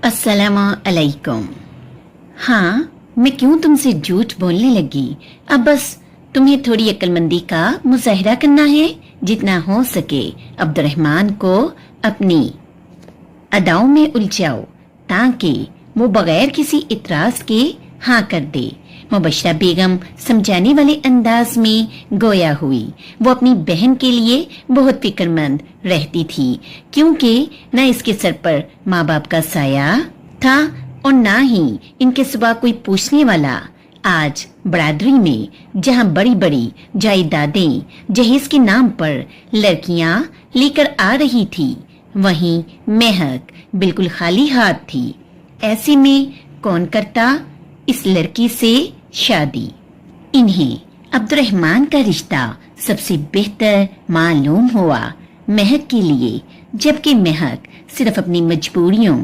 अस्सलामु अलैकुम। हाँ, मैं क्यों तुमसे झूठ बोलने लगी। अब बस तुम्हें थोड़ी अक्लमंदी का मुजाहिरा करना है। जितना हो सके अब्दुर्रहमान को अपनी अदाओं में उलझाओ ताकि वो बगैर किसी इतराज के हाँ कर दे। मुबशरा बेगम समझाने वाले अंदाज में गोया हुई। वो अपनी बहन के लिए बहुत फिक्रमंद रहती थी, क्योंकि न इसके सर पर माँ बाप का साया था और न ही इनके सिवा कोई पूछने वाला। आज बरादरी में जहाँ बड़ी बड़ी जायदादें जहेज के नाम पर लड़कियां लेकर आ रही थी, वहीं महक बिल्कुल खाली हाथ थी। ऐसे में कौन करता इस लड़की से शादी। इन्हें अब्दुर्रहमान का रिश्ता सबसे बेहतर मालूम हुआ महक के लिए, जबकि महक सिर्फ अपनी मजबूरियों